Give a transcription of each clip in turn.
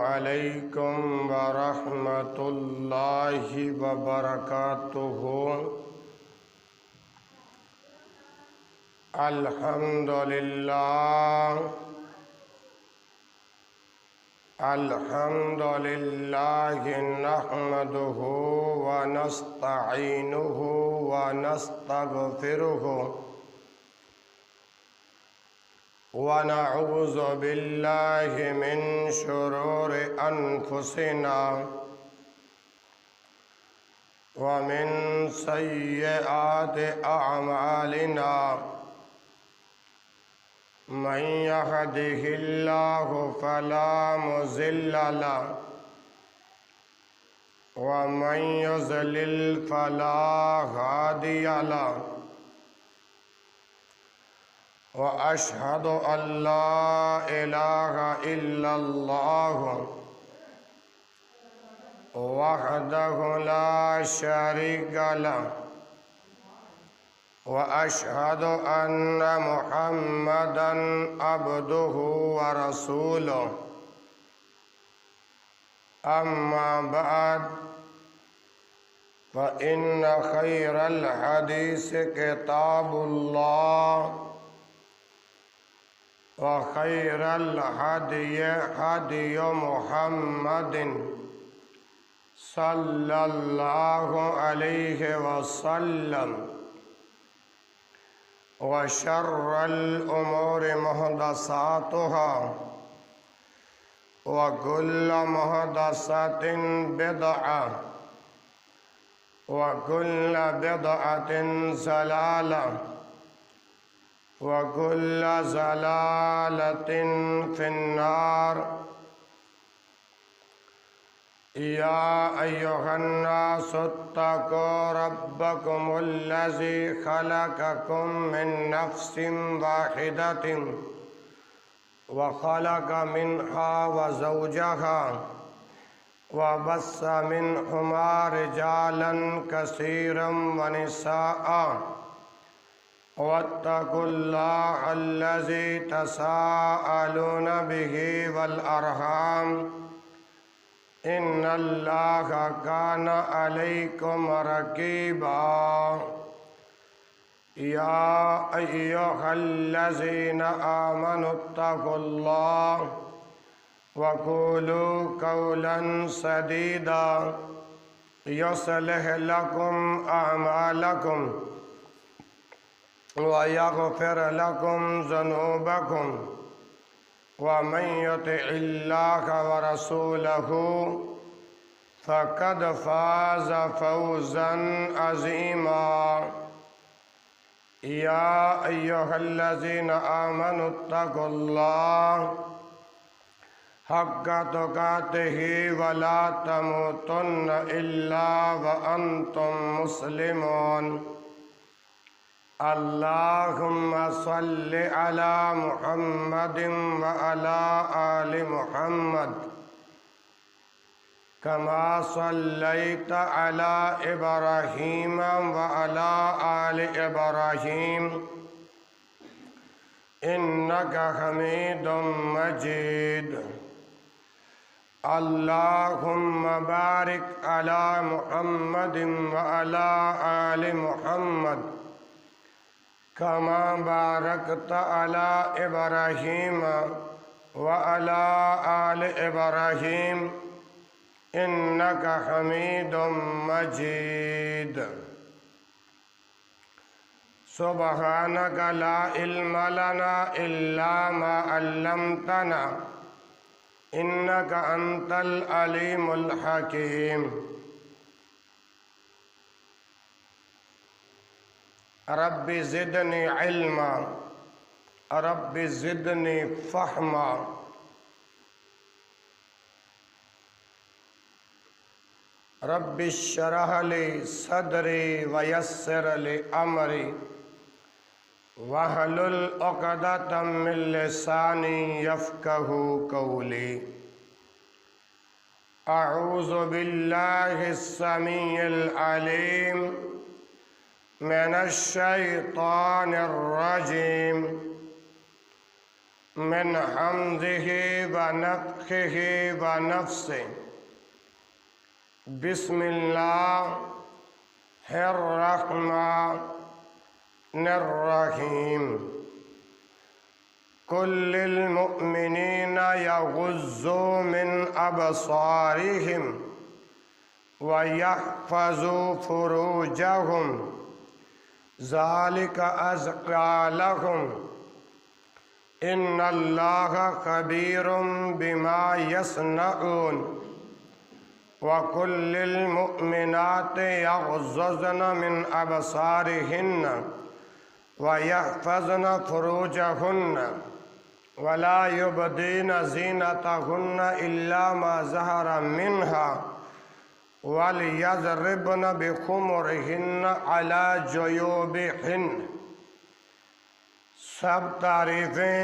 علیکم ورحمۃ اللہ وبرکاتہ۔ الحمد للہ نحمدہ ونستعینہ ونستغفرہ ونعوذ باللہ من شرور انفسنا ومن سیئات اعمالنا من يهده الله فلا مضل له ومن يضلل فلا هادي له وأشهد أن لا إله إلا الله وحده لا شريك له وأشهد أن محمدًا عبده ورسوله أما بعد فإن خير الحديث كتاب الله وخير الهدي هدي محمد صلى الله عليه وسلم وشر الأمور محدثاتها وكل محدثة بدعة وكل بدعة ضلالة وكل ضلالة في النار۔ يا أيها الناس اتقوا ربكم الذي خلقكم من نفس واحدة وخلق منها وزوجها وبث منهما رجالا كثيرا ونساء واتقوا الله الذي تساءلون به والأرحام إن الله كان عليكم رقيبا۔ يا أيها الذين آمنوا اتقوا الله وقولوا قولا سديدا يصلح لكم أعمالكم ويغفر لكم ذنوبكم ومن يطع الله ورسوله فقد فاز فوزا عظيما۔ يا أيها الذين آمنوا اتقوا الله حق تقاته ولا تموتن إلا وأنتم مسلمون۔ اللهم صل على محمد وعلى آل محمد كما صليت على إبراهيم وعلى آل إبراهيم إنك حميد مجيد۔ اللهم بارك على محمد وعلى آل محمد كما باركت على إبراهيم وعلى آل إبراهيم إنك حميد مجيد۔ سبحانك لا علم لنا إلا ما علمتنا إنك أنت العليم الحكيم۔ رب زدنی علما رب زدنی فہما۔ رب اشرح لی صدری ویسر لی امری واحلل عقدۃ من لسانی یفقہوا قولی۔ اعوذ باللہ السمیع العلیم من الشیطان الرجیم من حمزه ونفخه ونفسه بسم الله الرحمن الرحيم قل للمؤمنين يغضوا من أبصارهم ويحفظوا فروجهم ذلك أزكى لهم إن الله خبير بما يصنعون وقل للمؤمنات يغضضن من أبصارهن ويحفظن فروجهن ولا يبدين زينتهن إلا ما ظهر منها وَلْيَضْرِبْنَ بِخُمُرِهِنَّ عَلَى جُيُوبِهِنَّ۔ سب تعریفیں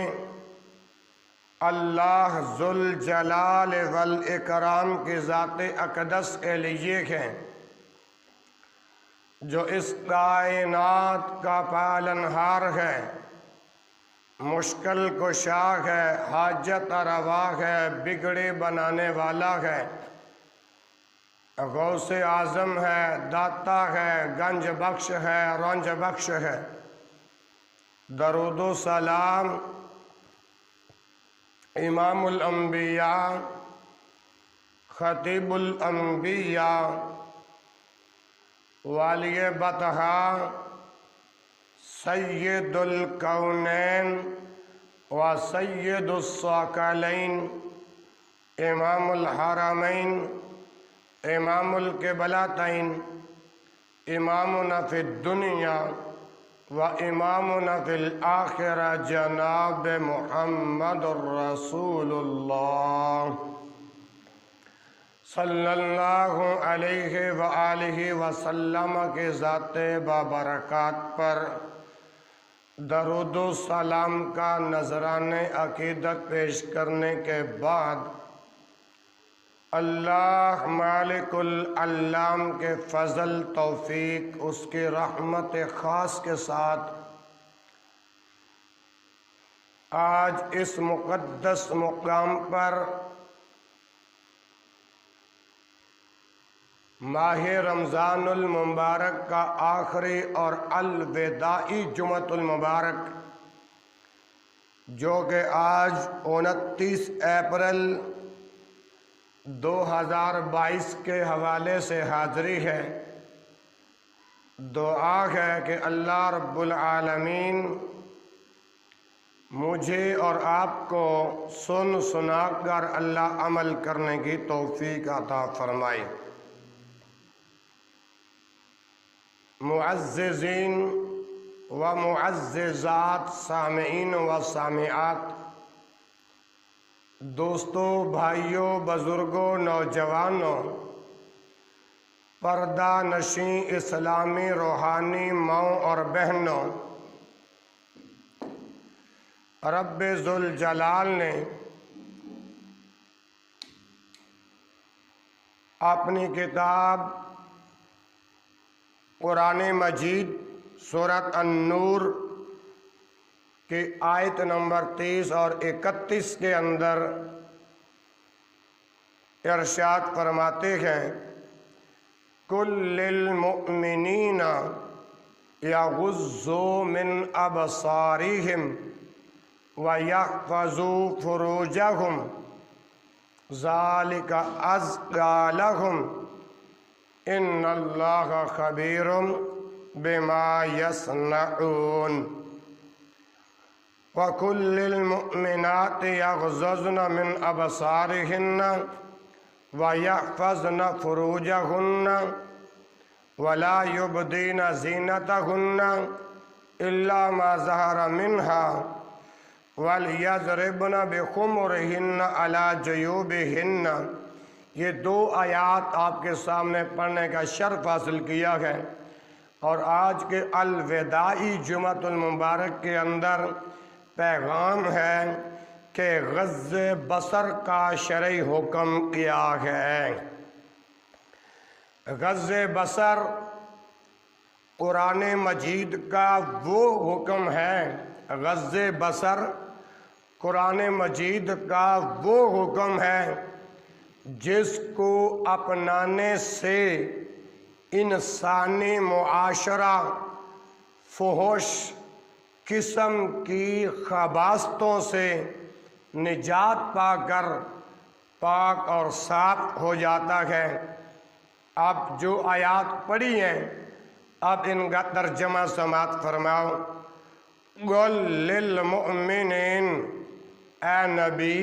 اللہ ذوالجلال والاکرام کی ذات اقدس کے لیے ہیں، جو اس کائنات کا پالنہار ہے، مشکل کشا ہے، حاجت روا ہے، بگڑے بنانے والا ہے، غوث اعظم ہے، داتا ہے، گنج بخش ہے، رنج بخش ہے۔ درود و سلام امام الانبیاء، خطیب الانبیاء، والی بطحا، سید الکونین و سید الثقلین، امام الحرمین، امام القبلتین، امامنا فی الدنیا و امامنا فی الآخرہ، جناب محمد الرسول اللہ صلی اللہ علیہ وآلہ وسلم کے ذات بابرکات پر درود و سلام کا نذرانِ عقیدت پیش کرنے کے بعد اللہ مالک العلام کے فضل توفیق، اس کی رحمت خاص کے ساتھ آج اس مقدس مقام پر ماہ رمضان المبارک کا آخری اور الوداعی جمعۃ المبارک، جو کہ آج 29 اپریل 2022 کے حوالے سے حاضری ہے۔ دعا ہے کہ اللہ رب العالمین مجھے اور آپ کو سنا کر اللہ عمل کرنے کی توفیق عطا فرمائے۔ معززین و معززات، سامعین و سامعات، دوستوں، بھائیوں، بزرگوں، نوجوانوں، پردہ نشیں اسلامی روحانی ماؤں اور بہنوں، رب ذوالجلال نے اپنی کتاب قرآن مجید سورۃ النور کی آیت نمبر 30 اور 31 کے اندر ارشاد فرماتے ہیں، قُل لِّلْمُؤْمِنِينَ يَغُضُّوا مِنْ أَبْصَارِهِمْ وَيَحْفَظُوا فُرُوجَهُمْ ذَلِكَ أَزْكَىٰ لَهُمْ إِنَّ اللَّهَ خَبِيرٌ بِمَا يَصْنَعُونَ وَقُل لِّلْمُؤْمِنَاتِ يَغْضُضْنَ مِنْ أَبْصَارِهِنَّ وَيَحْفَظْنَ فُرُوجَهُنَّ وَلَا يُبْدِينَ زِينَتَهُنَّ إِلَّا مَا ظَهَرَ مِنْهَا وَلْيَضْرِبْنَ بِخُمُرِهِنَّ عَلَى جُيُوبِهِنَّ۔ یہ دو آیات آپ کے سامنے پڑھنے کا شرف حاصل کیا ہے، اور آج کے الوداعی جمعۃ المبارک کے اندر پیغام ہے کہ غض بصر کا شرعی حکم کیا ہے۔ غض بصر قرآن مجید کا وہ حکم ہے، غض بصر قرآن مجید کا وہ حکم ہے جس کو اپنانے سے انسانی معاشرہ فحش قسم کی خباثتوں سے نجات پا کر پاک اور صاف ہو جاتا ہے۔ اب جو آیات پڑھی ہیں اب ان کا ترجمہ سماعت فرماؤ۔ قل للمؤمنین، اے نبی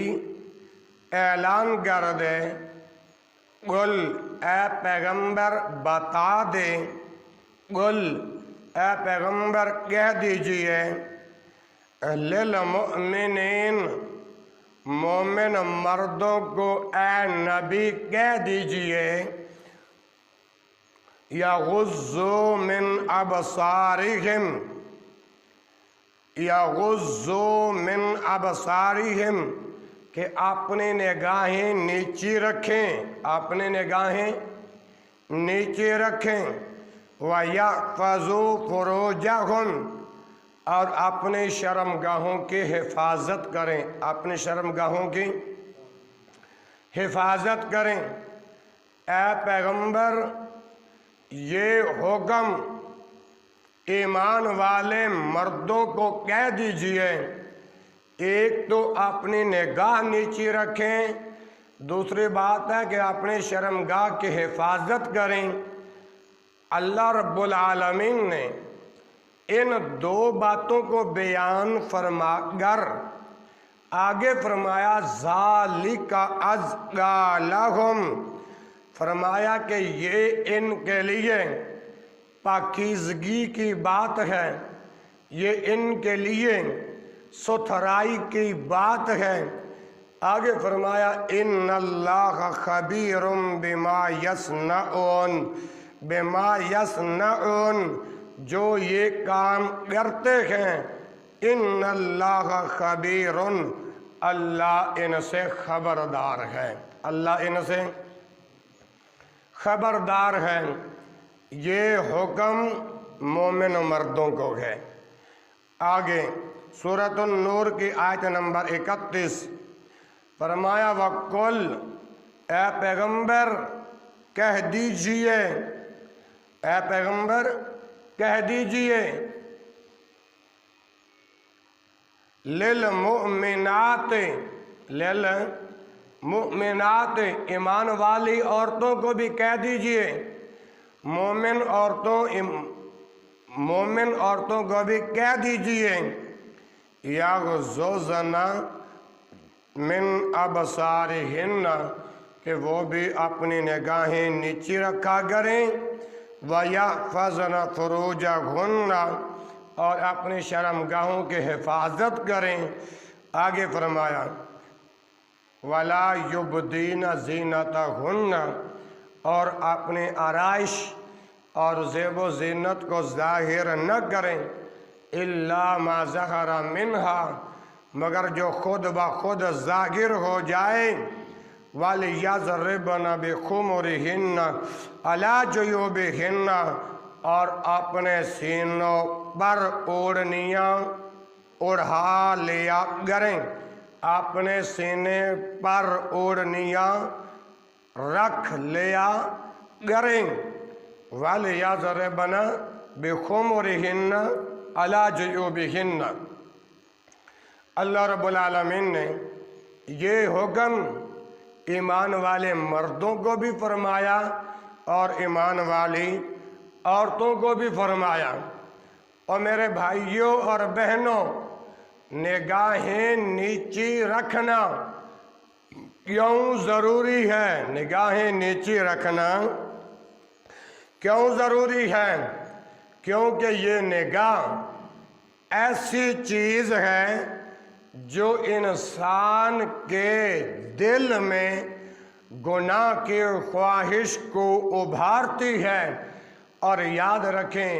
اعلان کر دے، قل اے پیغمبر بتا دے، قل اے پیغمبر کہہ دیجئے، للمؤمنین مومن مردوں کو اے نبی کہہ دیجئے، یغضوا من ابصارہم، یغضوا من ابصارہم، کہ اپنی نگاہیں نیچی رکھیں، اپنی نگاہیں نیچے رکھیں، وَيَحْفَظُوا فُرُوجَهُمْ، اور اپنے شرمگاہوں کی حفاظت کریں، اپنے شرمگاہوں کی حفاظت کریں۔ اے پیغمبر یہ حکم ایمان والے مردوں کو کہہ دیجئے، ایک تو اپنی نگاہ نیچی رکھیں، دوسری بات ہے کہ اپنے شرمگاہ کی حفاظت کریں۔ اللہ رب العالمین نے ان دو باتوں کو بیان فرما کر آگے فرمایا ذالک ازکی لہم، فرمایا کہ یہ ان کے لیے پاکیزگی کی بات ہے، یہ ان کے لیے ستھرائی کی بات ہے۔ آگے فرمایا ان اللہ خبیر بما یصنعون، بما یصنعون، جو یہ کام کرتے ہیں، ان اللہ خبیر، اللہ ان سے خبردار ہے، اللہ ان سے خبردار ہے۔ یہ حکم مومن مردوں کو ہے۔ آگے سورۃ النور کی آیت نمبر 31 فرمایا وَقُلْ، اے پیغمبر کہہ دیجئے، اے پیغمبر کہہ دیجئے، للمؤمنات، للمؤمنات، ایمان والی عورتوں کو بھی کہہ دیجئے، مومن عورتوں کو بھی کہہ دیجئے، یغضضن من ابصارہن، کہ وہ بھی اپنی نگاہیں نیچی رکھا کریں، وَيَحْفَظْنَ فُرُوجَهُنَّ، اور اپنی شرمگاہوں کی حفاظت کریں۔ آگے فرمایا وَلَا يُبْدِينَ زِينَتَهُنَّ، اور اپنے آرائش اور زیب و زینت کو ظاہر نہ کریں، إِلَّا مَا ظَهَرَ مِنْهَا، مگر جو خود بخود ظاہر ہو جائے، وَلْيَضْرِبْنَ بِخُمُرِهِنَّ عَلَى جُيُوبِهِنَّ، اور اپنے سینوں پر اوڑھنیاں اڑھا لیا کریں، اپنے سینے پر اوڑھنیاں رکھ لیا کریں، وَلْيَضْرِبْنَ بِخُمُرِهِنَّ عَلَى جُيُوبِهِنَّ۔ اللہ رب العالمین نے یہ حکم ایمان والے مردوں کو بھی فرمایا اور ایمان والی عورتوں کو بھی فرمایا۔ اور میرے بھائیوں اور بہنوں، نگاہیں نیچی رکھنا کیوں ضروری ہے؟ نگاہیں نیچی رکھنا کیوں ضروری ہے؟ کیونکہ یہ نگاہ ایسی چیز ہے جو انسان کے دل میں گناہ کی خواہش کو ابھارتی ہے۔ اور یاد رکھیں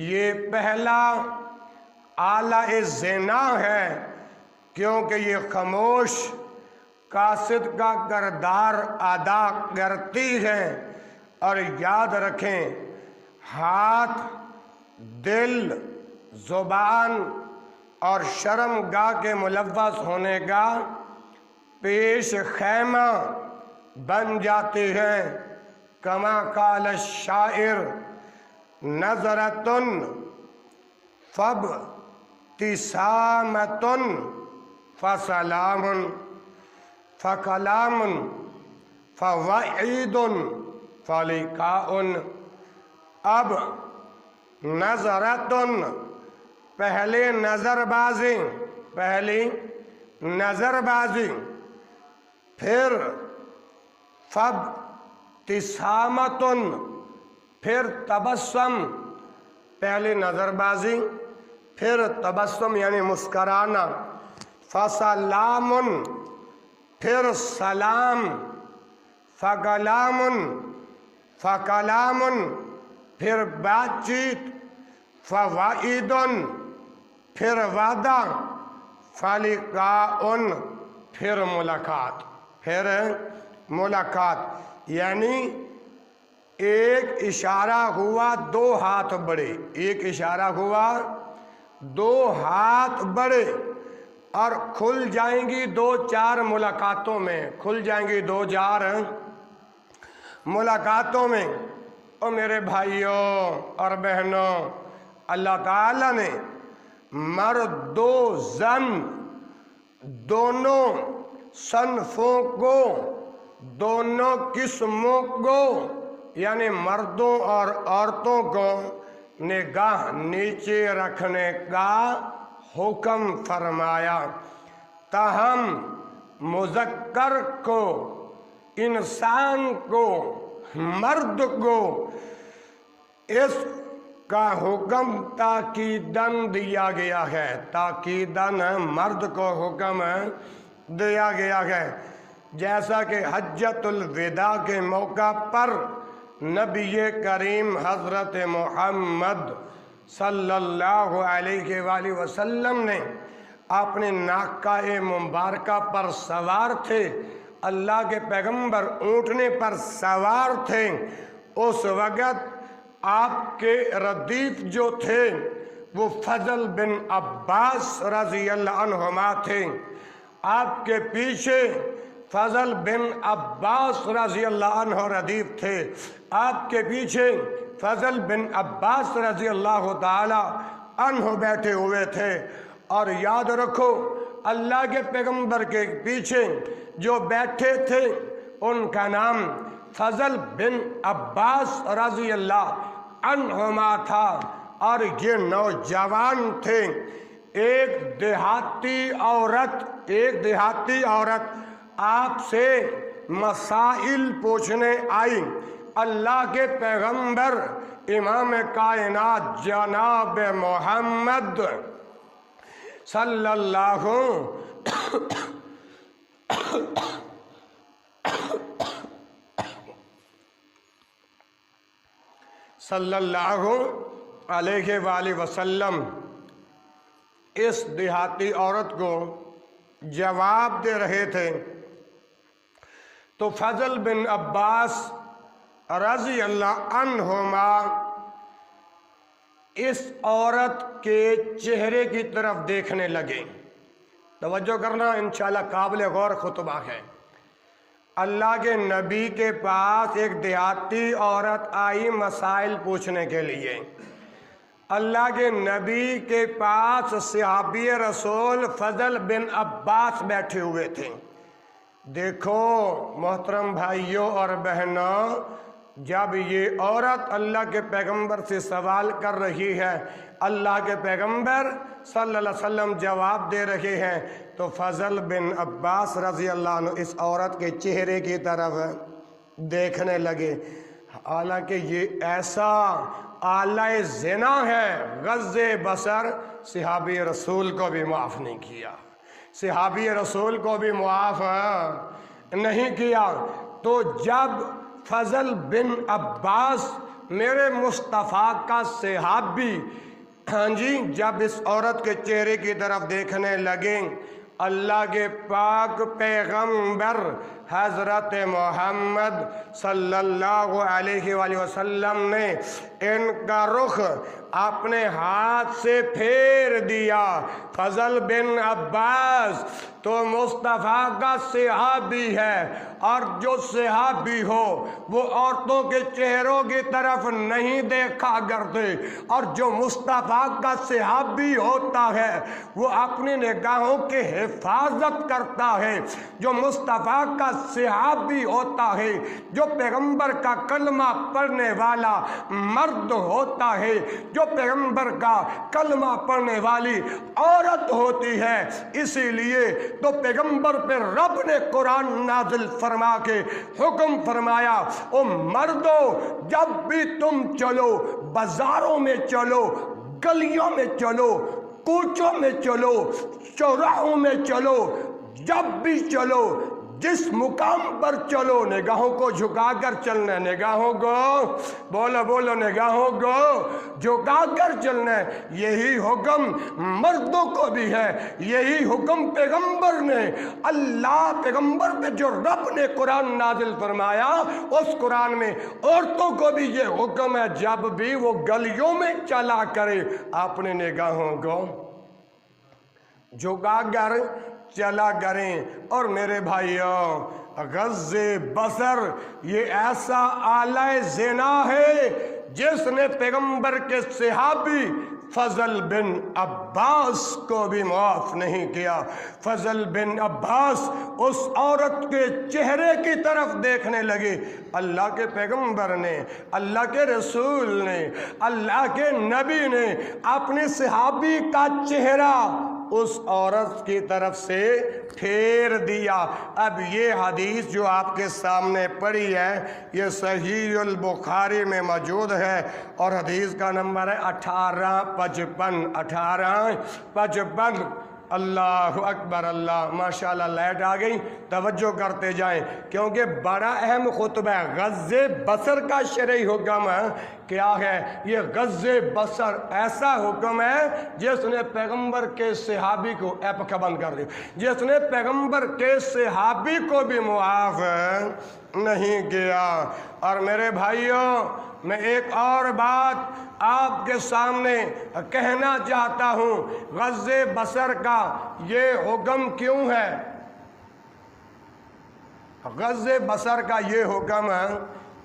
یہ پہلا آلہ زنا ہے، کیونکہ یہ خاموش قاصد کا کردار ادا کرتی ہے۔ اور یاد رکھیں ہاتھ، دل، زبان اور شرم گاہ کے ملوث ہونے کا پیش خیمہ بن جاتی ہیں۔ کما قال الشاعر نظرۃ فابتسامۃ فسلام فکلام فوعید فلقاء۔ اب نظرۃ پہلی نظر بازی، پھر فابتسامۃ پھر تبسم، پہلی نظر بازی پھر تبسم یعنی مسکرانا، فسلام پھر سلام، فکلام پھر بات چیت، فوعید پھر وعدہ، فلقاء پھر ملاقات، یعنی ایک اشارہ ہوا دو ہاتھ بڑھے، دو ہاتھ بڑھے اور کھل جائیں گی دو چار ملاقاتوں میں۔ اور میرے بھائیوں اور بہنوں، اللہ تعالیٰ نے مرد و زن دونوں صنفوں کو، دونوں قسموں کو، یعنی مردوں اور عورتوں کو نگاہ نیچے رکھنے کا حکم فرمایا، تاہم مذکر کو، انسان کو، مرد کو اس کا حکم تاکیداً دیا گیا ہے، مرد کو حکم دیا گیا ہے۔ جیسا کہ حجۃ الوداع کے موقع پر نبی کریم حضرت محمد صلی اللہ علیہ وآلہ وسلم نے اپنے ناقہ مبارکہ پر سوار تھے، اللہ کے پیغمبر اونٹنے پر سوار تھے، اس وقت آپ کے ردیف جو تھے وہ فضل بن عباس رضی اللہ عنہما تھے، آپ کے پیچھے فضل بن عباس رضی اللہ عنہ ردیف تھے، آپ کے پیچھے فضل بن عباس رضی اللہ تعالی عنہ بیٹھے ہوئے تھے۔ اور یاد رکھو اللہ کے پیغمبر کے پیچھے جو بیٹھے تھے ان کا نام فضل بن عباس رضی اللہ عنہما تھا، اور یہ نوجوان تھے۔ ایک دیہاتی عورت آپ سے مسائل پوچھنے آئی، اللہ کے پیغمبر امام کائنات جناب محمد صلی اللہ علیہ وآلہ وسلم اس دیہاتی عورت کو جواب دے رہے تھے، تو فضل بن عباس رضی اللہ عنہما اس عورت کے چہرے کی طرف دیکھنے لگے۔ توجہ کرنا، انشاءاللہ قابل غور خطبہ ہے۔ اللہ کے نبی کے پاس ایک دیہاتی عورت آئی مسائل پوچھنے کے لیے، اللہ کے نبی کے پاس صحابی رسول فضل بن عباس بیٹھے ہوئے تھے۔ دیکھو محترم بھائیوں اور بہنوں، جب یہ عورت اللہ کے پیغمبر سے سوال کر رہی ہے، اللہ کے پیغمبر صلی اللہ علیہ وسلم جواب دے رہے ہیں، تو فضل بن عباس رضی اللہ عنہ اس عورت کے چہرے کی طرف دیکھنے لگے، حالانکہ یہ ایسا اعلی زنا ہے، غض بصر صحابی رسول کو بھی معاف نہیں کیا، تو جب فضل بن عباس میرے مصطفیٰ کا صحابی جب اس عورت کے چہرے کی طرف دیکھنے لگے، اللہ کے پاک پیغمبر حضرت محمد صلی اللہ علیہ وآلہ وسلم نے ان کا رخ اپنے ہاتھ سے پھیر دیا۔ فضل بن عباس تو مصطفیٰ کا صحابی ہے، اور جو صحابی ہو وہ عورتوں کے چہروں کی طرف نہیں دیکھا کرتے، اور جو مصطفیٰ کا صحابی ہوتا ہے وہ اپنی نگاہوں کی حفاظت کرتا ہے۔ جو مصطفیٰ کا صحابی ہوتا ہے، جو پیغمبر کا کلمہ پڑھنے والا مرد ہوتا ہے، جو پیغمبر کا کلمہ پڑھنے والی عورت ہوتی ہے، اسی لیے تو پیغمبر پہ رب نے قرآن نازل فرما کے حکم فرمایا، او مردو جب بھی تم چلو، بازاروں میں چلو، گلیوں میں چلو، کوچوں میں چلو، چوراہوں میں چلو، جب بھی چلو، جس مقام پر چلو، نگاہوں کو جھکا کر چلنا ہے، نگاہوں کو بولو نگاہوں کو جھکا کر چلنا ہے۔ یہی حکم مردوں کو بھی ہے، یہی حکم پیغمبر نے، اللہ پیغمبر پہ جو رب نے قرآن نازل فرمایا اس قرآن میں عورتوں کو بھی یہ حکم ہے، جب بھی وہ گلیوں میں چلا کرے اپنے نگاہوں کو جھکا کر چلا کریں۔ اور میرے بھائیوں، غض بصر یہ ایسا آلہ زنا ہے جس نے پیغمبر کے صحابی فضل بن عباس کو بھی معاف نہیں کیا۔ فضل بن عباس اس عورت کے چہرے کی طرف دیکھنے لگے۔ اللہ کے پیغمبر نے، اللہ کے رسول نے، اللہ کے نبی نے اپنے صحابی کا چہرہ اس عورت کی طرف سے پھیر دیا۔ اب یہ حدیث جو آپ کے سامنے پڑھی ہے یہ صحیح البخاری میں موجود ہے، اور حدیث کا نمبر ہے 1855۔ اللہ اکبر، اللہ ماشاءاللہ، لائٹ آ گئی، توجہ کرتے جائیں کیونکہ بڑا اہم خطبہ ہے۔ غض بصر کا شرعی حکم ہے، کیا ہے یہ غض بصر؟ ایسا حکم ہے جس نے پیغمبر کے صحابی کو ایپ کا بند کر دیا، جس نے پیغمبر کے صحابی کو بھی معاف نہیں کیا۔ اور میرے بھائیوں، میں ایک اور بات آپ کے سامنے کہنا چاہتا ہوں، غض بصر کا یہ حکم کیوں ہے؟ غض بصر کا یہ حکم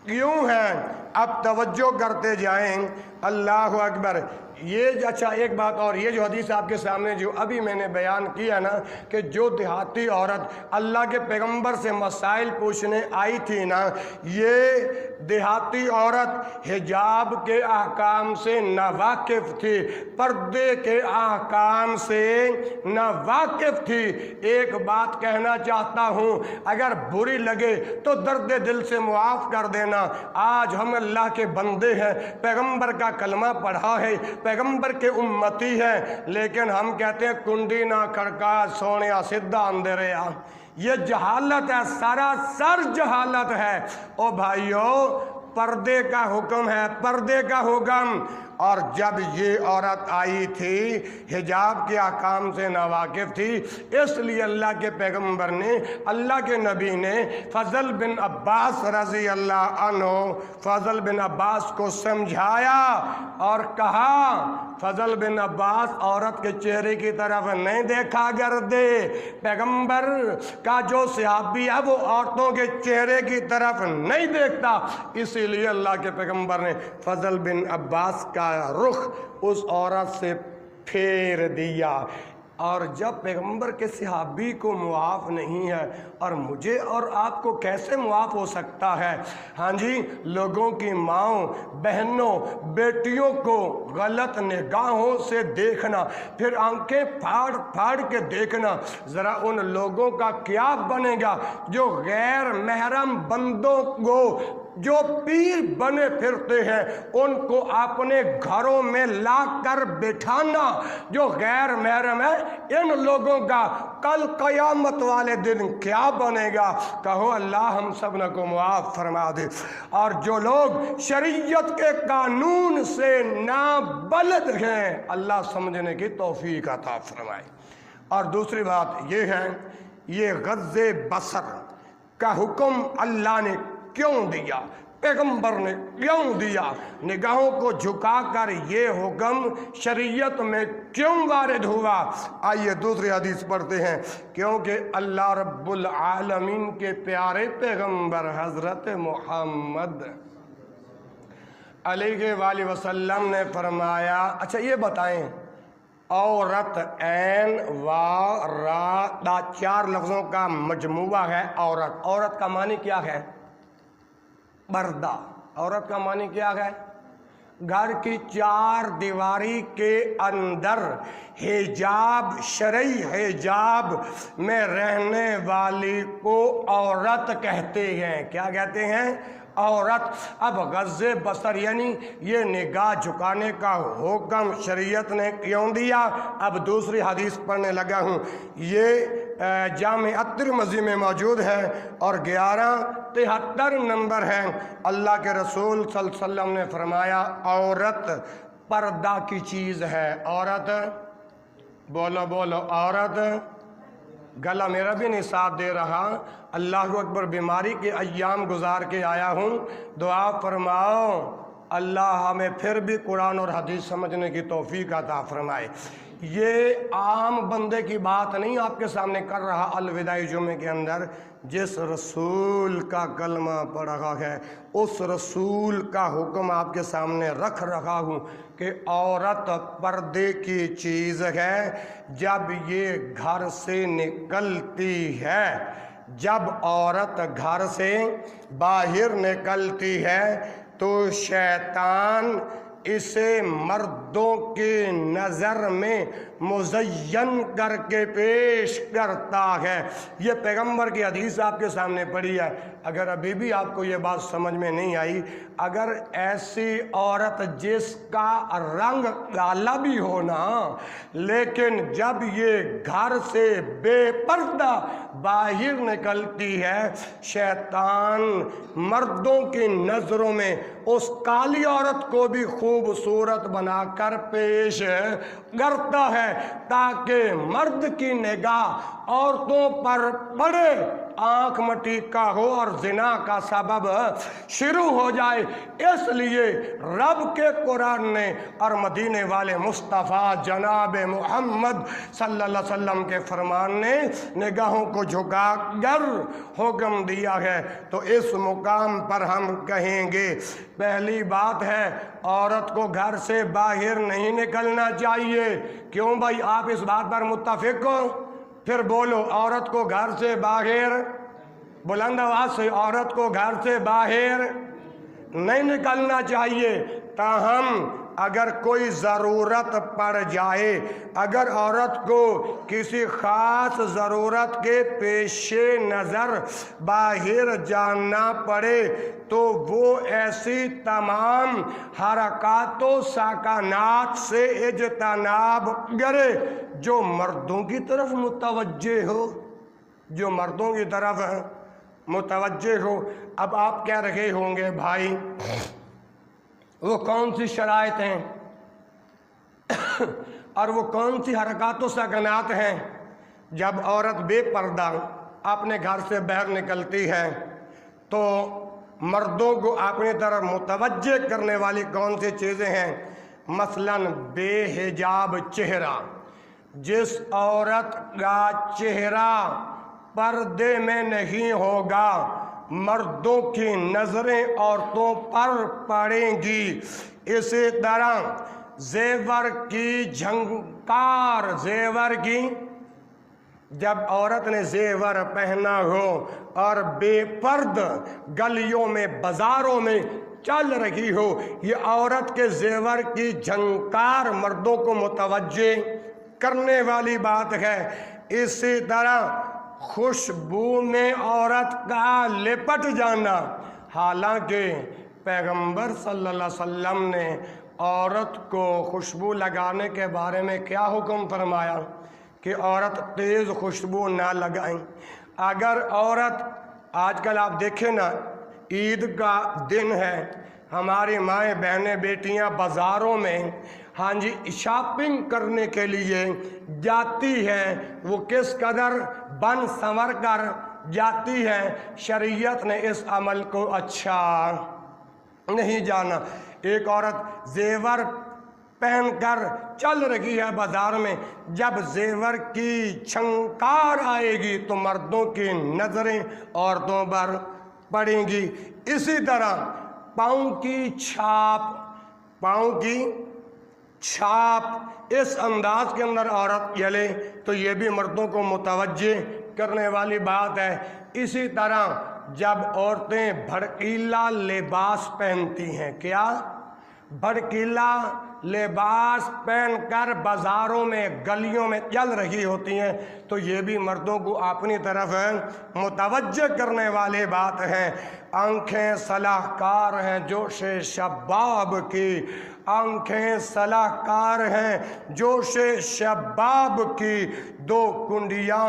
کیوں ہے؟ اب توجہ کرتے جائیں، اللہ اکبر۔ یہ اچھا ایک بات اور، یہ جو حدیث آپ کے سامنے جو ابھی میں نے بیان کیا نا کہ جو دیہاتی عورت اللہ کے پیغمبر سے مسائل پوچھنے آئی تھی نا، یہ دیہاتی عورت حجاب کے احکام سے ناواقف تھی، پردے کے احکام سے ناواقف تھی۔ ایک بات کہنا چاہتا ہوں، اگر بری لگے تو درد دل سے معاف کر دینا۔ آج ہم اللہ کے بندے ہیں، پیغمبر کا کلمہ پڑھا ہے، پیغمبر کے امتی ہیں، لیکن ہم کہتے ہیں کنڈی نہ کھڑکا سونیا سدھا اندریا۔ یہ جہالت ہے، سراسر جہالت ہے۔ او بھائیو، پردے کا حکم ہے، پردے کا حکم۔ اور جب یہ عورت آئی تھی حجاب کے احکام سے ناواقف تھی، اس لیے اللہ کے پیغمبر نے، اللہ کے نبی نے فضل بن عباس رضی اللہ عنہ، فضل بن عباس کو سمجھایا اور کہا، فضل بن عباس عورت کے چہرے کی طرف نہیں دیکھا کر دے، پیغمبر کا جو صحابی ہے وہ عورتوں کے چہرے کی طرف نہیں دیکھتا، اسی لیے اللہ کے پیغمبر نے فضل بن عباس کا رخ اس عورت سے پھیر دیا۔ اور جب پیغمبر کے صحابی کو معاف نہیں ہے، اور مجھے اور آپ کو کیسے معاف ہو سکتا ہے؟ ہاں جی، لوگوں کی ماؤں، بہنوں، بیٹیوں کو غلط نگاہوں سے دیکھنا، پھر آنکھیں پھاڑ کے دیکھنا، ذرا ان لوگوں کا کیا بنے گا جو غیر محرم بندوں کو، جو پیر بنے پھرتے ہیں، ان کو اپنے گھروں میں لا کر بٹھانا، جو غیر محرم ہے، ان لوگوں کا کل قیامت والے دن کیا بنے گا؟ کہو اللہ ہم سب کو معاف فرما دے۔ اور جو لوگ شریعت کے قانون سے نابلد ہیں، اللہ سمجھنے کی توفیق عطا فرمائے۔ اور دوسری بات یہ ہے، یہ غض بصر کا حکم اللہ نے کیوں دیا، پیغمبر نے کیوں دیا، نگاہوں کو جھکا کر یہ حکم شریعت میں کیوں وارد ہوا؟ آئیے دوسری حدیث پڑھتے ہیں، کیونکہ اللہ رب العالمین کے پیارے پیغمبر حضرت محمد علیہ وآلہ وسلم نے فرمایا، اچھا یہ بتائیں، عورت عین وا را دا 4 لفظوں کا مجموعہ ہے عورت۔ عورت کا معنی کیا ہے؟ پردہ۔ عورت کا معنی کیا ہے؟ گھر کی 4 دیواری کے اندر حجاب، شرعی حجاب میں رہنے والی کو عورت کہتے ہیں۔ کیا کہتے ہیں؟ عورت۔ اب غض بصر یعنی یہ نگاہ جھکانے کا حکم شریعت نے کیوں دیا؟ اب دوسری حدیث پڑھنے لگا ہوں، یہ جامع الترمذی میں موجود ہے اور 1173 نمبر ہے۔ اللہ کے رسول صلی اللہ علیہ وسلم نے فرمایا، عورت پردہ کی چیز ہے۔ عورت، بولو بولو، عورت۔ گلا میرا بھی نہیں ساتھ دے رہا، اللہ اکبر، بیماری کے ایام گزار کے آیا ہوں، دعا فرماؤ اللہ ہمیں پھر بھی قرآن اور حدیث سمجھنے کی توفیق عطا فرمائے۔ یہ عام بندے کی بات نہیں آپ کے سامنے کر رہا، الوداعی جمعے کے اندر جس رسول کا کلمہ پڑھ رہا ہے اس رسول کا حکم آپ کے سامنے رکھ رہا ہوں کہ عورت پردے کی چیز ہے۔ جب یہ گھر سے نکلتی ہے، جب عورت گھر سے باہر نکلتی ہے تو شیطان اسے مردوں کی نظر میں مزین کر کے پیش کرتا ہے۔ یہ پیغمبر کی حدیث آپ کے سامنے پڑھی ہے۔ اگر ابھی بھی آپ کو یہ بات سمجھ میں نہیں آئی، اگر ایسی عورت جس کا رنگ کالا بھی ہونا لیکن جب یہ گھر سے بے پردہ باہر نکلتی ہے، شیطان مردوں کی نظروں میں اس کالی عورت کو بھی خوبصورت بنا کر پیش کرتا ہے تاکہ مرد کی نگاہ عورتوں پر پڑے، آنکھ مٹیکا ہو اور زنا کا سبب شروع ہو جائے۔ اس لیے رب کے قرآن نے اور مدینے والے مصطفیٰ جناب محمد صلی اللہ علیہ وسلم کے فرمان نے نگاہوں کو جھکا کر حکم دیا ہے۔ تو اس مقام پر ہم کہیں گے، پہلی بات ہے عورت کو گھر سے باہر نہیں نکلنا چاہیے۔ کیوں بھائی، آپ اس بات پر متفق ہو؟ پھر بولو، عورت کو گھر سے باہر، بلند آواز سے، عورت کو گھر سے باہر نہیں نکلنا چاہیے۔ تاہم اگر کوئی ضرورت پڑ جائے، اگر عورت کو کسی خاص ضرورت کے پیش نظر باہر جانا پڑے تو وہ ایسی تمام حرکات و سکنات سے اجتناب کرے جو مردوں کی طرف متوجہ ہو، جو مردوں کی طرف متوجہ ہو۔ اب آپ کہہ رہے ہوں گے بھائی وہ کون سی شرائط ہیں اور وہ کون سی حرکات و سکنات ہیں؟ جب عورت بے پردہ اپنے گھر سے باہر نکلتی ہے تو مردوں کو اپنی طرف متوجہ کرنے والی کون سی چیزیں ہیں؟ مثلاً بے حجاب چہرہ۔ جس عورت کا چہرہ پردے میں نہیں ہوگا، مردوں کی نظریں عورتوں پر پڑیں گی۔ اسی طرح زیور کی جھنکار، زیور کی، جب عورت نے زیور پہنا ہو اور بے پرد گلیوں میں بازاروں میں چل رہی ہو، یہ عورت کے زیور کی جھنکار مردوں کو متوجہ کرنے والی بات ہے۔ اسی طرح خوشبو میں عورت کا لپٹ جانا، حالانکہ پیغمبر صلی اللہ علیہ وسلم نے عورت کو خوشبو لگانے کے بارے میں کیا حکم فرمایا کہ عورت تیز خوشبو نہ لگائیں۔ اگر عورت، آج کل آپ دیکھیں نا، عید کا دن ہے، ہماری مائیں بہنیں بیٹیاں بازاروں میں ہاں جی شاپنگ کرنے کے لیے جاتی ہیں، وہ کس قدر بن سنور کر جاتی ہیں، شریعت نے اس عمل کو اچھا نہیں جانا۔ ایک عورت زیور پہن کر چل رہی ہے بازار میں، جب زیور کی چھنکار آئے گی تو مردوں کی نظریں عورتوں پر پڑیں گی۔ اسی طرح پاؤں کی چھاپ اس انداز کے اندر عورت چلے تو یہ بھی مردوں کو متوجہ کرنے والی بات ہے۔ اسی طرح جب عورتیں بھڑکیلا لباس پہنتی ہیں، کیا بھڑکیلا لباس پہن کر بازاروں میں گلیوں میں چل رہی ہوتی ہیں تو یہ بھی مردوں کو اپنی طرف متوجہ کرنے والی بات ہے۔ آنکھیں صلاح کار ہیں جوش شباب کی، آنکھیں صلاح کار ہیں جوش شباب کی، دو کنڈیاں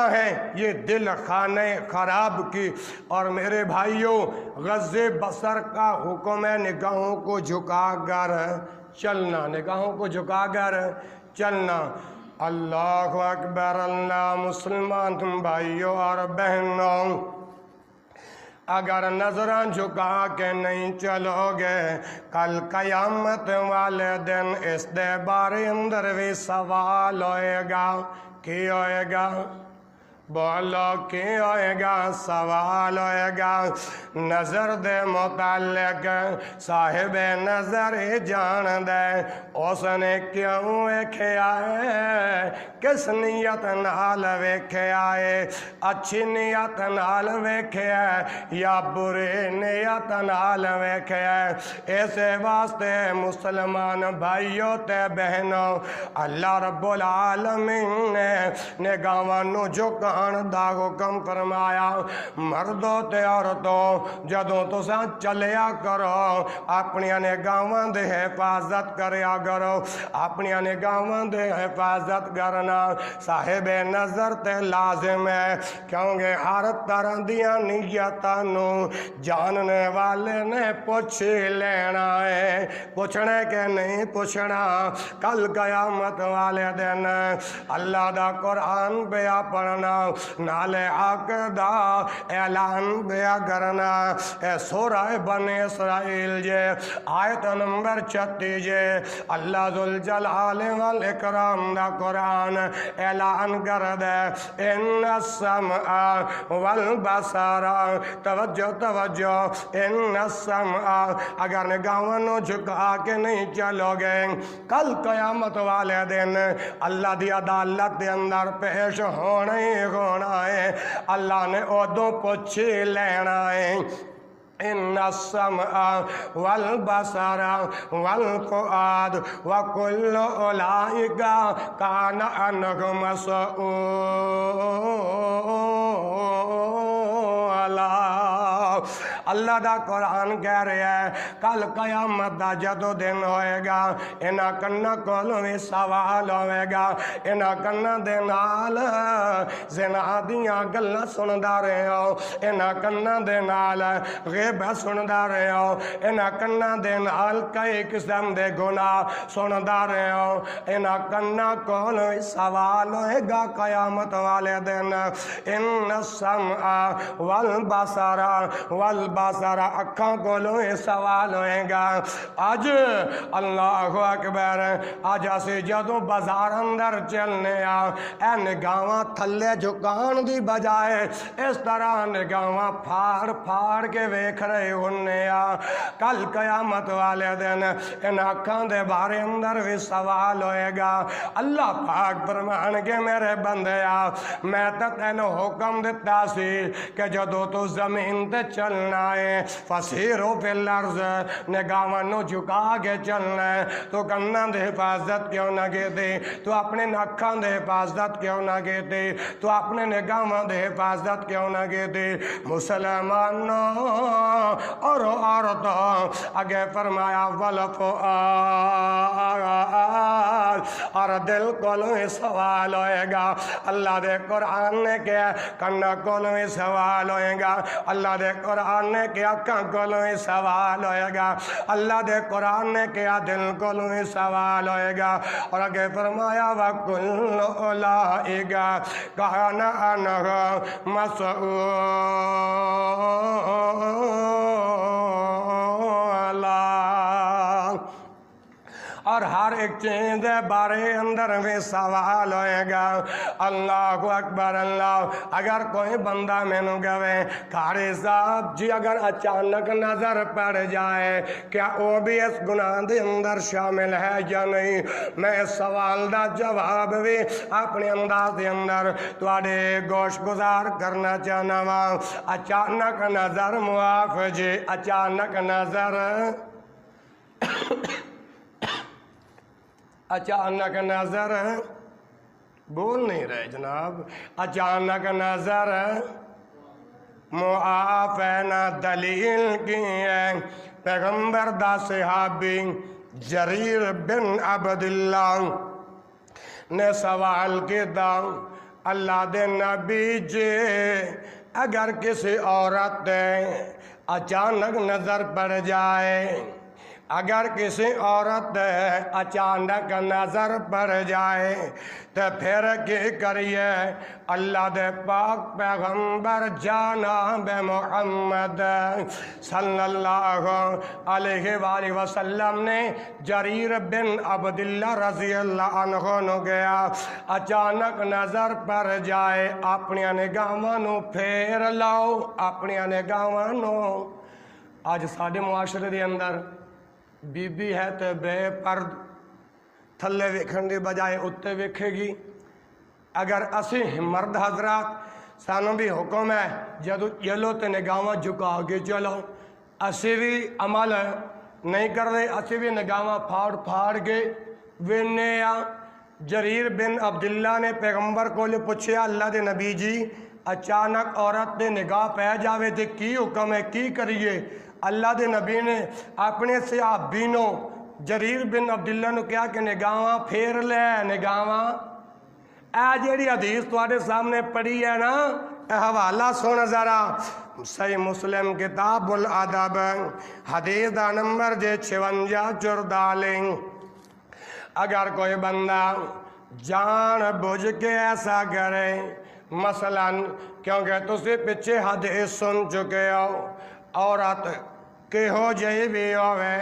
ہیں یہ دل خانہ خراب کی۔ اور میرے بھائیوں، غض بصر کا حکم ہے نگاہوں کو جھکا کر چلنا، نگاہوں کو جھکا کر چلنا۔ اللہ اکبر، اللہ مسلمان بھائیوں اور بہنوں، اگر نظراں جھکا کے نہیں چلو گے کل قیامت والے دن اس دے بارے اندر بھی سوال ہوئے گا۔ کی ہوئے گا؟ بولو کی ہوئے گا؟ سوال ہوئے گا۔ نظر دے متعلق صاحب نظر جان دے اس نے کیوں ویکھیا ہے، کس نیت نال ویکھیا ہے، اچھی نیت نال ویکھیا ہے یا بری نیت نال ویکھیا ہے۔ اسے واسطے مسلمان بھائیوں تے بہنوں، اللہ رب العالمین نے نگاہاں نو جھکان دا حکم فرمایا۔ مردوں تے عورتوں، جدوں تساں چلیا کرو اپنی نگاہاں دے حفاظت کریا کرو، اپنی نگاہاں دے حفاظت کرنا صاحب نظر تے لازم ہے، کیونکہ ہر طرح دیاں نیتاں نو جاننے والے نے پوچھ لینا ہے۔ پوچھنے کے نہیں پوچھنا، کل قیامت والے دن اللہ دا قرآن پیا پڑھنا، نالے حق دا اعلان پیا کرنا۔ اے سورہ بنی اسرائیل جے آیت نمبر 36 جے اللہ ذوالجلال والاکرام دا قرآن اعلان کر دے، ان السمع والبصر، توجہ، ان السمع، اگر نگاہوں نو جھکا کے نہیں چلو گے کل قیامت والے دن اللہ دی عدالت دے اندر پیش ہونا ہی ہونا ہے۔ اللہ نے ادوں پوچھ لینا ہے۔ ان السمع والبصر والفؤاد وكل اولئک کان عنہ مسؤولا۔ اللہ دا قرآن کہہ رہا ہے کل قیامت دا جدو دن ہوئے گا انہاں کناں کولوں وی سوال ہوئے گا۔ انہاں کناں دے نال زنا دیاں گلاں سندا رہے ہو، انہاں کناں دے نال غیب سندا رہے ہو، انہاں کناں دے نال کئی قسم دے گناہ سندا رہے ہو، انہاں کناں کولوں وی سوال ہوئے گا قیامت والے دن۔ ان السمع والبصر والبصر، اکھاں کولوں سوال ہوئے گا۔ آج اللہ اکبر، آج اسی جدوں بازار اندر چلنے اے نگاہاں تھلے جھکان دی بجائے اس طرح نگاہاں پھاڑ پھاڑ کے ویکھ رہے ہونے کل قیامت والے دن ان اکھاں دے بارے اندر بھی سوال ہوئے گا۔ اللہ پاک فرمان کے میرے بندے میں تے تینوں حکم دیتا سی کہ جدوں تو زمین تے چلنا ہے فسیرو فی الارض، نگاہاں نو جھکا کے چلنا ہے، تو کناں دے حفاظت کیوں نہ کیتی، تو اپنے اکھاں دے حفاظت کیوں نہ کیتی، تو اپنے نگاہاں دے حفاظت کیوں نہ کیتی۔ مسلمانوں اور عورتوں، آگے فرمایا والفؤاد، اور دل کولوں سوال ہوئے گا۔ اللہ دے قرآن نے کہا کناں کولوں سوال ہوئے گا، اللہ دے قرآن نے کیا اکھاں کولوں ہی سوال ہوئے گا، اللہ دے قرآن نے کیا دل کولوں ہی سوال ہوئے گا۔ اور آگے فرمایا وَكُلُّ أُولَٰئِكَ كَانَ عَنْهُ مسؤولا۔ اور ہر ایک چیز بارے اندر میں سوال ہوئے گا۔ اللہ اکبر اللہ۔ اگر کوئی بندہ مینوں کہے قاری صاحب جی اگر اچانک نظر پڑ جائے کیا وہ بھی اس گناہ دے اندر شامل ہے یا نہیں، میں اس سوال دا جواب بھی اپنے انداز دے اندر تواڈے گوش گزار کرنا چاہنا وا۔ اچانک نظر معاف جی، اچانک نظر اچانک نظر بول نہیں رہے جناب، اچانک نظر معاف ہے نہ دلیل کی ہے۔ پیغمبر دا صحابی جریر بن عبداللہ نے سوال کیتا اللہ دے نبی جی اگر کسی عورت اچانک نظر پڑ جائے، اگر کسی عورت اچانک نظر پڑ جائے تو پھر کی کریے؟ اللہ دے پاک پیغمبر جناب محمد صلی اللہ علیہ وآلہ وسلم نے جریر بن عبداللہ رضی اللہ عنہ نو گیا اچانک نظر پڑ جائے اپنی نگاہاں نو پھیر لاؤ، اپنی نگاہاں نو۔ آج ساڈے معاشرے دے اندر بی بی ہے تو بے پرد تھلے ویکھن دی بجائے اتے ویکھے گی۔ اگر اسی مرد حضرات سانوں بھی حکم ہے جدو چلو تے نگاہاں جھکا کے چلو، اسی بھی عمل نہیں کر رہے، اسی بھی نگاہاں پھاڑ پھاڑ کے وینے آ۔ جریر بن عبداللہ نے پیغمبر کو لے پوچھے اللہ دے نبی جی اچانک عورت دے نگاہ پہ جاوے تے کی حکم ہے کی کریے؟ اللہ دے نبی نے اپنے صحابی نو جریر بن عبداللہ نو کیا کہ نگاہاں پھیر لے، نگاہاں۔ اے جیڑی حدیث تواڈے سامنے پڑھی ہے نا، اے حوالہ سن ذرا صحیح مسلم کتاب الادب حدیث دا نمبر جے 5644۔ اگر کوئی بندہ جان بوجھ کے ایسا کرے، مثلا کیونکہ تسی پیچھے حدیث سن چکے ہو، عورت کہ ہو جائی بھی ہوئے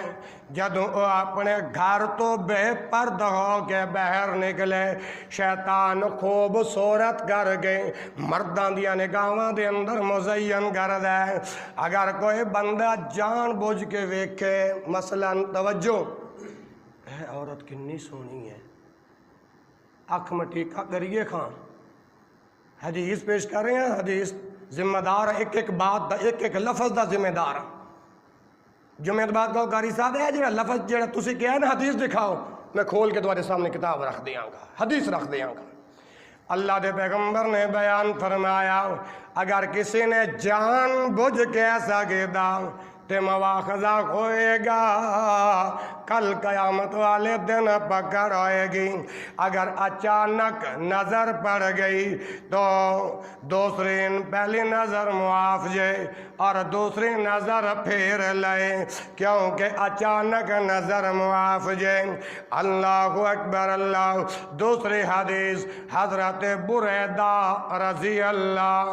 جدوں وہ اپنے گھر تو بے پرد ہو کے باہر نکلے شیطان خوبصورت کر کے مرداں دیاں نگاہاں دے اندر مزین کر دے۔ اگر کوئی بندہ جان بوجھ کے ویکھے مثلا توجہ اے عورت کنی سونی ہے، اکھ مٹیکا کریے خان، حدیث پیش کر رہے ہیں، حدیث ذمہ دار ایک ایک بات دا ایک ایک لفظ دا ذمہ دار۔ جمعہ بات کہو قاری صاحب ہے جڑا لفظ جڑا تسی کہا ہے نا حدیث دکھاؤ، میں کھول کے تمہارے سامنے کتاب رکھ دیاں گا، حدیث رکھ دیاں گا۔ اللہ دے پیغمبر نے بیان فرمایا اگر کسی نے جان بوجھ کے ایسا کیتا تے مواخذہ ہوئے گا، کل قیامت والے دن پکڑ ہوئے گی۔ اگر اچانک نظر پڑ گئی تو دوسری پہلی نظر معاف جے اور دوسری نظر پھیر لے، کیونکہ اچانک نظر معاف جے۔ اللہ اکبر اللہ۔ دوسری حدیث حضرت بریدہ رضی اللہ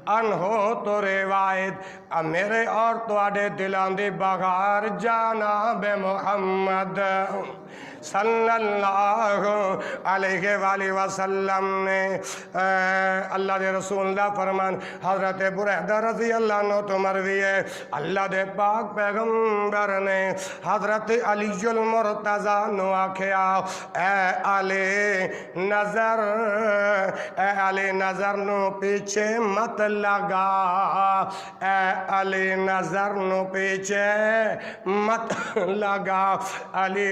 عنہ تو روایت میرے اور تواڈے دلاں دی بغار جناب محمد صلی اللہ علیہ وآلہ وسلم نے اللہ دے رسول دا فرمان حضرت بریدہ رضی اللہ عنہ تو مروی ہے اللہ دے پاک پیغمبر نے حضرت علی المرتضی نو آکھیا اے علی نظر نو پیچھے مت لگا، اے علی نظر نو پیچھے مت لگا۔ علی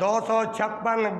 256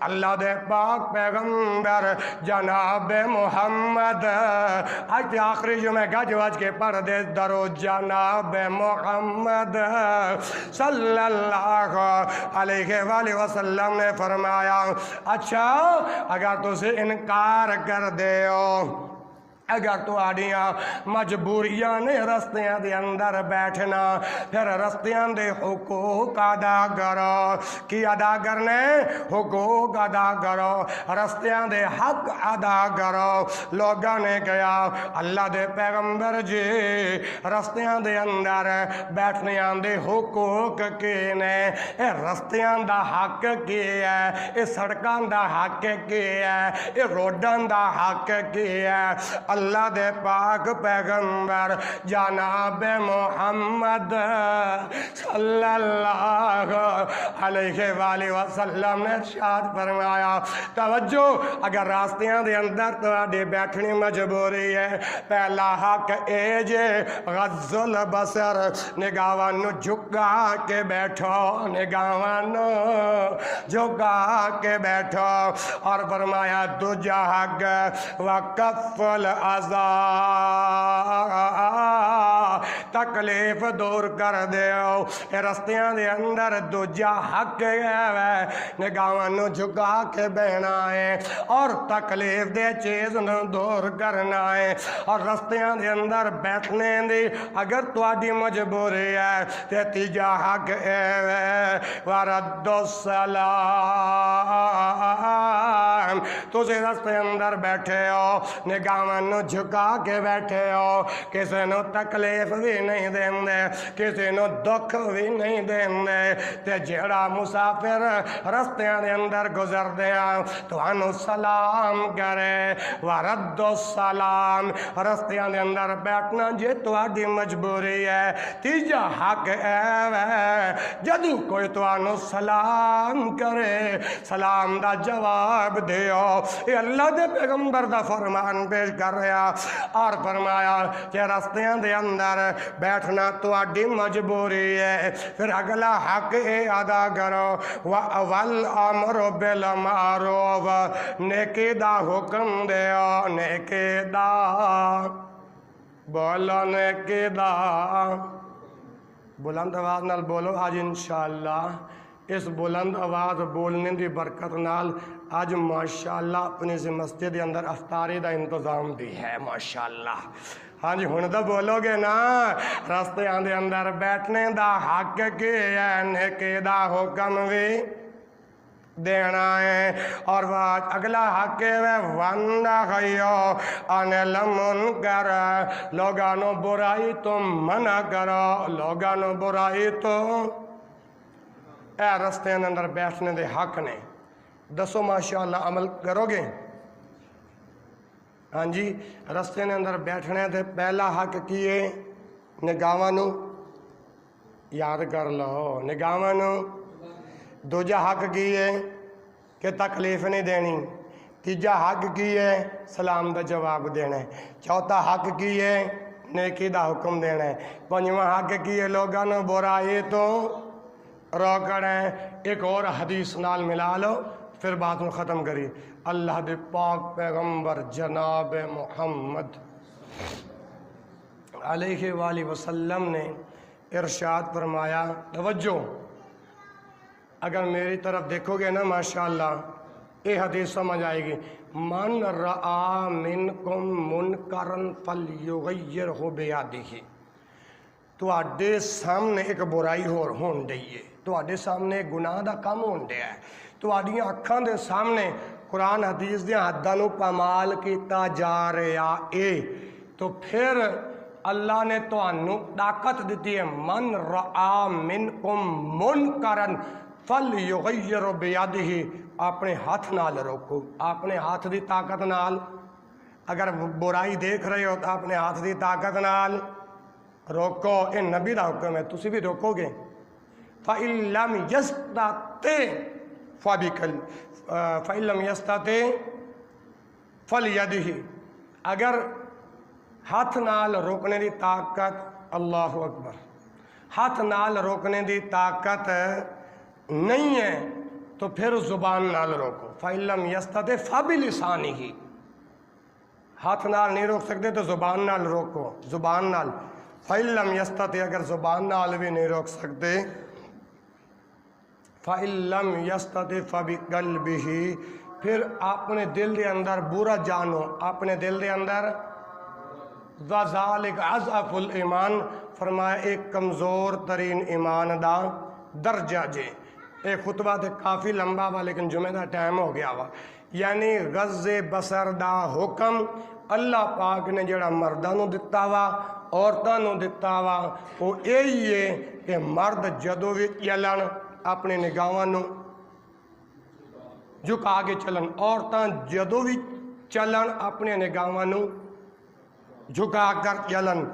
اللہ دے پاک پیغمبر جناب محمد آج آخری جمعہ گج وج کے پڑھ دے درو جناب محمد صلی اللہ علیہ وآلہ وسلم نے فرمایا اچھا اگر تسی انکار کر دے ہو اگر تو آڑیاں مجبوریاں نے رستیاں دے اندر بیٹھنا پھر رستیاں دے حقوق ادا کرو کی ادا کرنے حقوق ادا کرو رستیاں دے حق ادا کرو لوگوں نے کہا اللہ دے پیغمبر جی رستیاں دے اندر بیٹھنیاں دے حقوق کی نے اے رستیاں دا حق کی ہے اے سڑکاں دا حق کی ہے اے روڈاں دا حق کی ہے اللہ دے پاک پیغمبر جناب محمد صلی اللہ علیہ وآلہ وسلم نے ارشاد فرمایا توجہ اگر راستیاں دے اندر تواڈی بیٹھنی مجبوری ہے پہلا حق اے جے غض البصر نگاہاں نو جھکا کے بیٹھو نگاہاں نو جھکا کے بیٹھو اور فرمایا دوجا حق وکف تکلیف دور کر دیو رستیاں دے اندر دوجا حق ہے نگاہاں نو جھکا کے بہنا ہے اور تکلیف دے چیز نو دور کرنا ہے اور رستیاں دے اندر بیٹھنے دی اگر تواڈی مجبوری ہے تے تیجا حق ہے ورد السلام تسی رستے اندر بیٹھے ہو نگاہاں نو جھکا کے بیٹھے ہو کسی نو تکلیف بھی نہیں دین دے کسی نو دکھ بھی نہیں دین دے تے جیڑا مسافر رستیاں دے اندر گزر دیا تو انو سلام کرے ورد السلام رستیاں دے اندر بیٹھنا جے تو آڈی مجبوری ہے تیجا حق ہے جدو کوئی تو انو سلام کرے سلام دا جواب دیو یہ اللہ دے پیغمبر دا فرمان پیش کر رہا اور فرمایا کہ رستیاں دے اندر بیٹھنا تو آڈی مجبوری ہے پھر اگلا حق ادا کرو وَالْأَمْرُ بِالْمَعْرُوفِ نیکی دا حکم دیو نیکی دا بولو نیکی دا بلند آواز نال بولو آج انشاءاللہ اس بلند آواز بولنے دی برکت نال آج ماشاءاللہ اپنی سے مسجد دے اندر افطاری دا انتظام بھی ہے ماشاءاللہ ہاں جی ہن تو بولو گے نا رستیاں دے اندر بیٹھنے دا حق کی ہے نیکی دا حکم بھی دینا ہے اور اگلا حق ہے وَنَّهْيُ عَنِ الْمُنْكَرِ لوگانو برائی تو منع کرو لوگانو برائی تو اے رستے اندر بیٹھنے دے حق نے دسو ماشاءاللہ عمل کرو گے ہاں جی رستے اندر بیٹھنے دے پہلا حق کیے نگاہاں نو یاد کر لو نگاہاں نو دوجا حق کیے کہ تکلیف نہیں دینی تیجا حق کیے سلام دا جواب دینا ہے چوتھا حق کیے نیکی دا حکم دینا ہے پنجواں حق کیے لوگاں نو برائی تو روکڑیں ایک اور حدیث نال ملا لو پھر بات میں ختم کری اللہ دے پاک پیغمبر جناب محمد علیہ وآلہ وسلم نے ارشاد فرمایا توجہ اگر میری طرف دیکھو گے نا ماشاءاللہ یہ حدیث سمجھ آئے گی من رآ منکم منکرن فلیغیرہ بیادہ تو آڈے سامنے ایک برائی ہون دئیے تو آڈے سامنے گناہ دا کم ہون دیا ہے تو آڈیاں اکھاں دے سامنے قرآن حدیث دیا حدانو پامال کیتا جا رہا اے تو پھر اللہ نے تو انو طاقت دیتی ہے من رآ منکم منکرن فلیغیر بیادہ اپنے ہاتھ نال روکو اپنے ہاتھ دی طاقت نال اگر برائی دیکھ رہے ہو تو اپنے ہاتھ دی طاقت نال روکو اے نبی دا حکم ہے تسی بھی روکو گے فَإِن لَمْ يَسْتَطِعْ فَإِن لَمْ يَسْتَطِعْ فَلْيَدِهِ اگر ہاتھ نال روکنے دی طاقت اللہ اکبر ہاتھ نال روکنے دی طاقت نہیں ہے تو پھر زبان نال روکو، فَإِلَّمْ يَسْتَطِعْ فَبِلِسَانِهِ، ہاتھ نال نہیں روک سکتے تو زبان نال روکو، زبان نال۔ فَإِلَّمْ يَسْتَطِعْ، اگر زبان نال بھی نہیں روک سکتے، فَإِلَّمْ يَسْتَطِعْ فَبِقَلْبِهِ، پھر اپنے دل دے اندر برا جانو، اپنے دل دے اندر وَذَلِكَ أَضْعَفُ الْإِيمَانِ، فرمایا ایک کمزور ترین ایمان دا درجہ جے۔ ایک خطبہ تے کافی لمبا وا لیکن جمعہ دا ٹائم ہو گیا وا، یعنی غض بصر دا حکم اللہ پاک نے جڑا مرداں نوں دتا وا عورتاں نوں دتا وا، وہ یہی ہے کہ مرد جدوں وی چلن اپنے نگاہاں نوں جھکا کے چلن، عورتاں جدوں وی چلن اپنے نگاہاں نوں جھکا کر چلن۔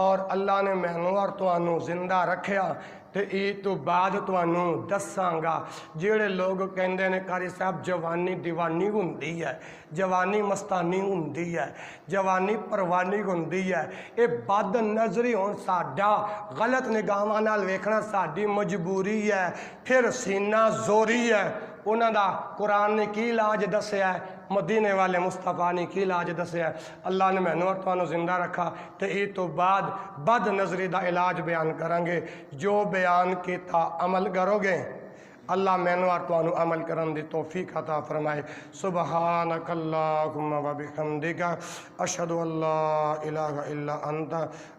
اور اللہ نے مینوں اور تانوں زندہ رکھیا تے ای تو بعد تانوں دساں گا۔ جڑے لوگ کہندے نے قاری صاحب جوانی دیوانی ہوندی ہے، جوانی مستانی ہوندی ہے، جوانی پروانی ہوندی ہے، اے بد نظری ہون ساڈا غلط نگاہاں نال ویکھنا ساڈی مجبوری ہے، پھر سینہ زوری ہے۔ انہاں دا قرآن نے کی علاج دسیا ہے، مدینے والے مصطفیٰ نے کی علاج دسیا ہے۔ اللہ نے مینوں اور تانوں زندہ رکھا تے ای تو بعد بد نظری دا علاج بیان کریں گے، جو بیان کیتا عمل کرو گے اللہ مینوں اور تانوں عمل کرن دی توفیق عطا فرمائے۔ سبحانک اللہم و بحمدک، اشہد ان لا الہ الا انت،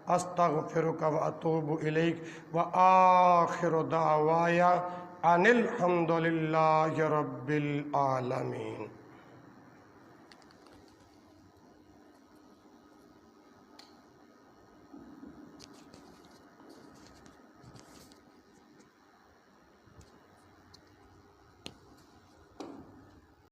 استغفرک و اتوب الیک، و آخر دعوایا ان الحمد للہ رب العالمین۔